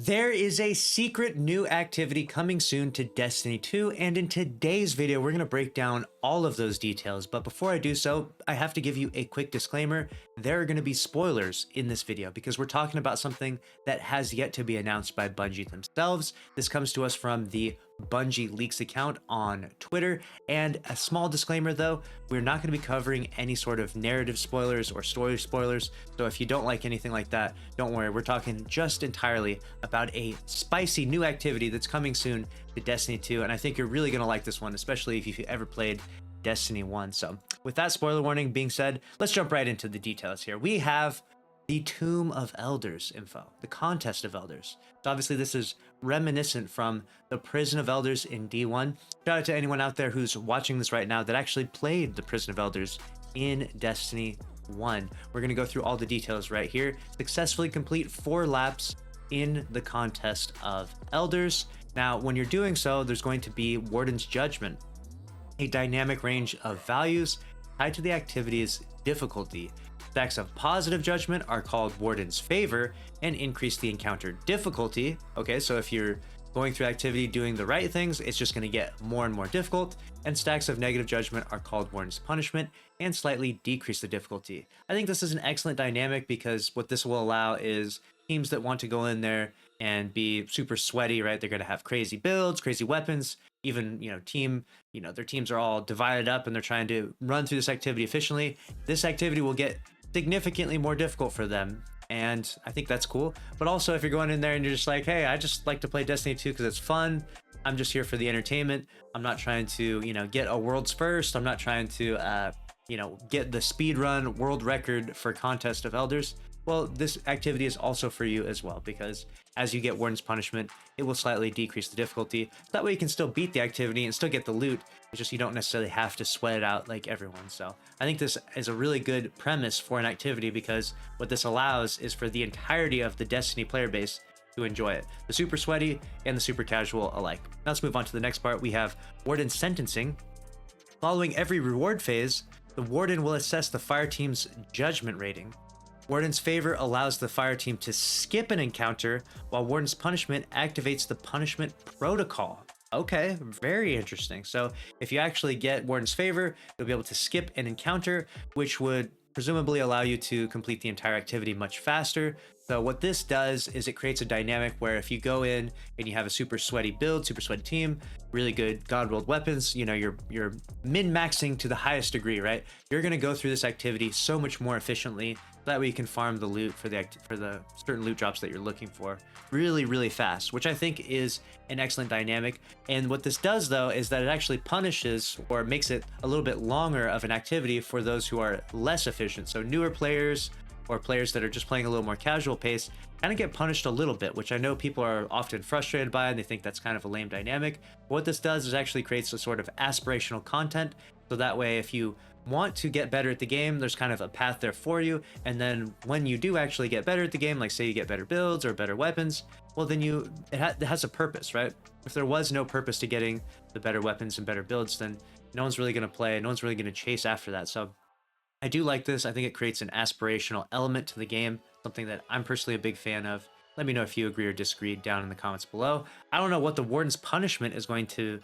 There is a secret new activity coming soon to Destiny 2, and in today's video, we're going to break down all of those details. But before I do so, I have to give you a quick disclaimer. There are going to be spoilers in this video because we're talking about something that has yet to be announced by Bungie themselves. This comes to us from the Bungie Leaks account on Twitter. And a small disclaimer though, we're not going to be covering any sort of narrative spoilers or story spoilers. So if you don't like anything like that, don't worry. We're talking just entirely about a spicy new activity that's coming soon to Destiny 2. And I think you're really going to like this one, especially if you've ever played Destiny 1. So with that spoiler warning being said, let's jump right into the details here. We have the Tomb of Elders info, the Contest of Elders. So obviously this is reminiscent from the Prison of Elders in D1. Shout out to anyone out there who's watching this right now that actually played the Prison of Elders in Destiny 1. We're going to go through all the details right here. Successfully complete 4 laps in the Contest of Elders. Now, when you're doing so, there's going to be Warden's Judgment, a dynamic range of values tied to the activity's difficulty. Stacks of positive judgment are called Warden's Favor and increase the encounter difficulty. Okay, so if you're going through activity doing the right things, it's just going to get more and more difficult. And stacks of negative judgment are called Warden's Punishment and slightly decrease the difficulty. I think this is an excellent dynamic because what this will allow is teams that want to go in there and be super sweaty, right? They're going to have crazy builds, crazy weapons, even, their teams are all divided up and they're trying to run through this activity efficiently. This activity will get significantly more difficult for them, and I think that's cool. But also, if you're going in there and you're just like, hey, I just like to play Destiny 2 because it's fun, I'm just here for the entertainment, I'm not trying to get a world's first, I'm not trying to get the speed run world record for Contest of Elders, well, this activity is also for you as well, because as you get Warden's Punishment, it will slightly decrease the difficulty. So that way you can still beat the activity and still get the loot. It's just you don't necessarily have to sweat it out like everyone. So I think this is a really good premise for an activity, because what this allows is for the entirety of the Destiny player base to enjoy it. The super sweaty and the super casual alike. Now let's move on to the next part. We have Warden Sentencing. Following every reward phase, the Warden will assess the fire team's judgment rating. Warden's Favor allows the fire team to skip an encounter, while Warden's Punishment activates the punishment protocol. Okay, very interesting. So if you actually get Warden's Favor, you'll be able to skip an encounter, which would presumably allow you to complete the entire activity much faster. So what this does is it creates a dynamic where if you go in and you have a super sweaty build, super sweaty team, really good God-rolled weapons, you're min-maxing to the highest degree, right? You're going to go through this activity so much more efficiently. That way you can farm the loot for the certain loot drops that you're looking for really, really fast, which I think is an excellent dynamic. And what this does though is that it actually punishes or makes it a little bit longer of an activity for those who are less efficient. So newer players or players that are just playing a little more casual pace kind of get punished a little bit, which I know people are often frustrated by and they think that's kind of a lame dynamic. But what this does is actually creates a sort of aspirational content. So that way, if you want to get better at the game, there's kind of a path there for you. And then when you do actually get better at the game, like say you get better builds or better weapons, well then it has a purpose, right? If there was no purpose to getting the better weapons and better builds, then no one's really going to play, no one's really going to chase after that. So I do like this. I think it creates an aspirational element to the game, something that I'm personally a big fan of. Let me know if you agree or disagree down in the comments below. I don't know what the Warden's Punishment is going to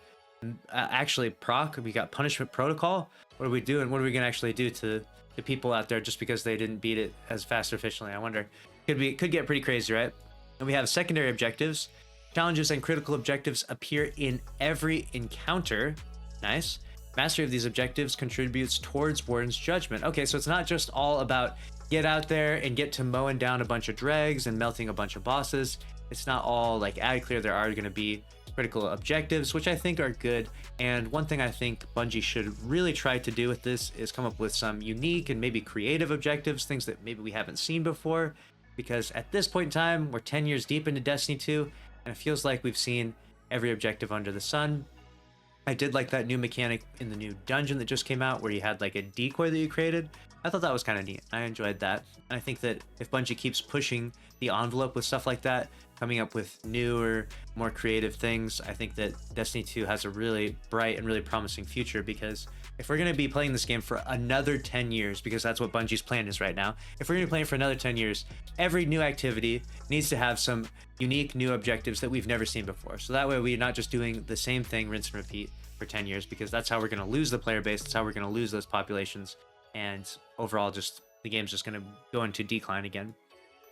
actually proc. We got Punishment Protocol. What are we doing? What are we going to actually do to the people out there just because they didn't beat it as fast or efficiently? I wonder. Could get pretty crazy, right? And we have secondary objectives. Challenges and critical objectives appear in every encounter. Nice. Mastery of these objectives contributes towards Warden's Judgment. Okay, so it's not just all about get out there and get to mowing down a bunch of dregs and melting a bunch of bosses. It's not all like ad clear. There are going to be critical objectives, which I think are good. And one thing I think Bungie should really try to do with this is come up with some unique and maybe creative objectives, things that maybe we haven't seen before. Because at this point in time, we're 10 years deep into Destiny 2, and it feels like we've seen every objective under the sun. I did like that new mechanic in the new dungeon that just came out where you had like a decoy that you created. I thought that was kind of neat. I enjoyed that. And I think that if Bungie keeps pushing the envelope with stuff like that, coming up with newer, more creative things. I think that Destiny 2 has a really bright and really promising future, because if we're going to be playing this game for another 10 years, because that's what Bungie's plan is right now, if we're going to be playing for another 10 years, every new activity needs to have some unique new objectives that we've never seen before. So that way we're not just doing the same thing, rinse and repeat for 10 years, because that's how we're going to lose the player base. That's how we're going to lose those populations. And overall, just the game's just going to go into decline again.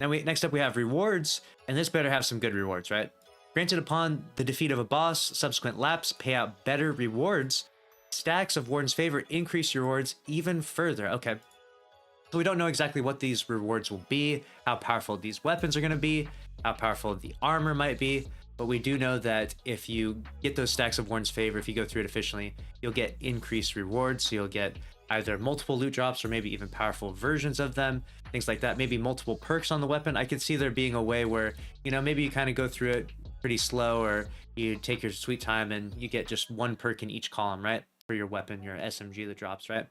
Now next up we have rewards, and this better have some good rewards, right? Granted upon the defeat of a boss, subsequent laps pay out better rewards. Stacks of Warden's Favor increase your rewards even further. Okay. So we don't know exactly what these rewards will be, how powerful these weapons are going to be, how powerful the armor might be, but we do know that if you get those stacks of Warden's Favor, if you go through it efficiently, you'll get increased rewards. So you'll get either multiple loot drops or maybe even powerful versions of them, things like that. Maybe multiple perks on the weapon. I could see there being a way where, you know, maybe you kind of go through it pretty slow, or you take your sweet time and you get just one perk in each column, right? For your weapon, your SMG that drops, right?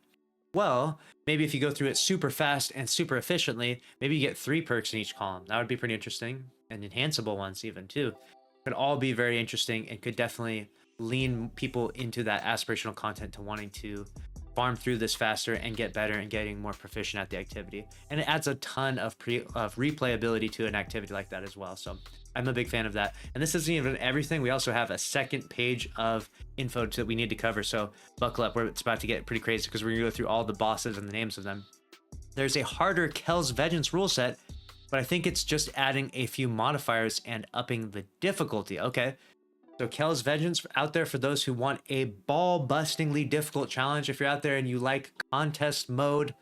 Well, maybe if you go through it super fast and super efficiently, maybe you get 3 perks in each column. That would be pretty interesting, and enhanceable ones even too. Could all be very interesting and could definitely lean people into that aspirational content to wanting to farm through this faster and get better and getting more proficient at the activity. And it adds a ton of replayability to an activity like that as well. So I'm a big fan of that. And this isn't even everything. We also have a second page of info that we need to cover. So buckle up, it's about to get pretty crazy, because we're gonna go through all the bosses and the names of them. There's a harder Kel's Vengeance rule set, but I think it's just adding a few modifiers and upping the difficulty. Okay. So Kel's Vengeance out there for those who want a ball-bustingly difficult challenge. If you're out there and you like contest mode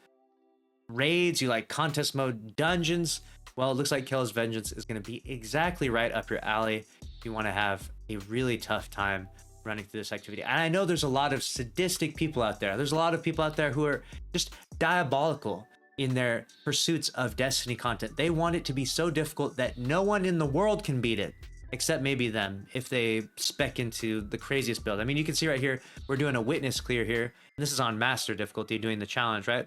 raids, you like contest mode dungeons, well, it looks like Kel's Vengeance is going to be exactly right up your alley if you want to have a really tough time running through this activity. And I know there's a lot of sadistic people out there. There's a lot of people out there who are just diabolical in their pursuits of Destiny content. They want it to be so difficult that no one in the world can beat it, except maybe them, if they spec into the craziest build. I mean, you can see right here, we're doing a witness clear here, and this is on master difficulty, doing the challenge, right?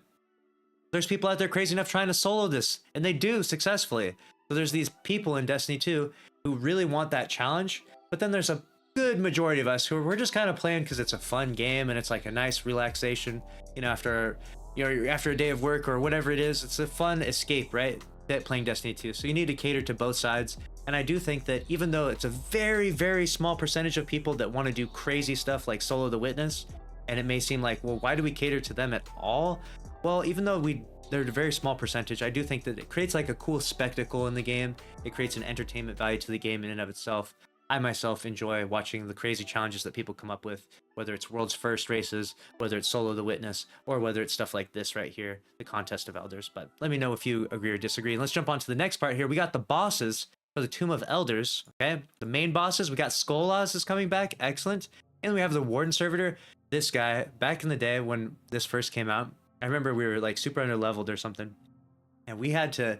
There's people out there crazy enough trying to solo this, and they do successfully. So there's these people in Destiny 2 who really want that challenge, but then there's a good majority of us who we're just kind of playing because it's a fun game and it's like a nice relaxation, you know, after a day of work or whatever it is. It's a fun escape, right? Playing Destiny 2. So you need to cater to both sides. And I do think that even though it's a very, very small percentage of people that want to do crazy stuff like solo the witness, and it may seem like, well, why do we cater to them at all? Well, even though they're a very small percentage, I do think that it creates like a cool spectacle in the game. It creates an entertainment value to the game in and of itself. I myself enjoy watching the crazy challenges that people come up with, whether it's world's first races, whether it's solo the witness, or whether it's stuff like this right here, the contest of elders. But let me know if you agree or disagree. And let's jump on to the next part here. We got the bosses for the Tomb of Elders. Okay, the main bosses. We got Skolas is coming back, excellent. And we have the Warden Servitor. This guy, back in the day when this first came out, I remember we were like super under leveled or something, and we had to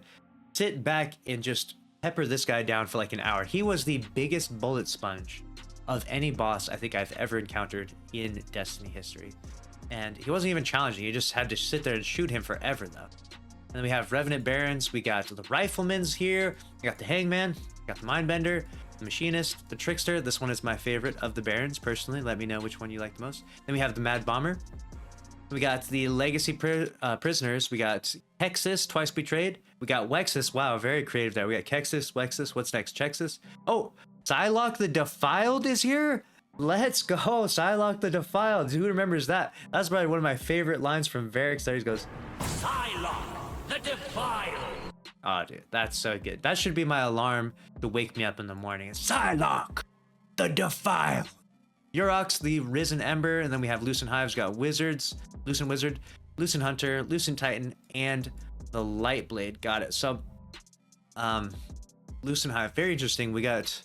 sit back and just pepper this guy down for like an hour. He was the biggest bullet sponge of any boss I think I've ever encountered in Destiny history. And he wasn't even challenging. You just had to sit there and shoot him forever though. And then we have Revenant Barons. We got the Riflemen's here. We got the Hangman. We got the Mindbender, the Machinist, the Trickster. This one is my favorite of the Barons personally. Let me know which one you like the most. Then we have the Mad Bomber. We got the Legacy Prisoners. We got Hexus, Twice Betrayed. We got Wexus. Wow, very creative there. We got Kexus, Wexus. What's next? Chexus. Oh, Psylocke the Defiled is here. Let's go. Psylocke the Defiled. Who remembers that? That's probably one of my favorite lines from Varix. There he goes, Psylocke the Defiled. Oh, dude, that's so good. That should be my alarm to wake me up in the morning. Psylocke the Defiled. Urox, the Risen Ember, and then we have Lucent Hives. We got Wizards, Lucent Wizard, Lucent Hunter, Lucent Titan, and the Lightblade. Got it. So, Lucent Hive, very interesting. We got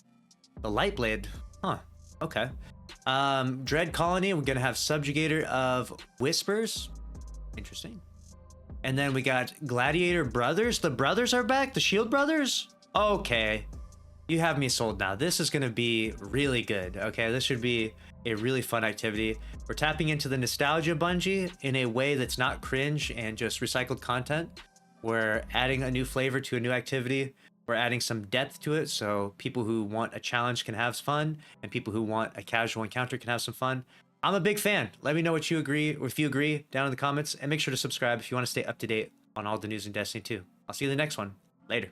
the Lightblade. Huh. Okay. Dread Colony. We're gonna have Subjugator of Whispers. Interesting. And then we got Gladiator Brothers. The brothers are back. The Shield Brothers. Okay. You have me sold now. This is going to be really good. Okay, this should be a really fun activity. We're tapping into the nostalgia Bungie in a way that's not cringe and just recycled content. We're adding a new flavor to a new activity. We're We're adding some depth to it, so people who want a challenge can have fun, and people who want a casual encounter can have some fun. I'm a big fan. Let me know what you agree, or if you agree, down in the comments, and make sure to subscribe if you want to stay up to date on all the news in Destiny 2. I'll see you in the next one. Later.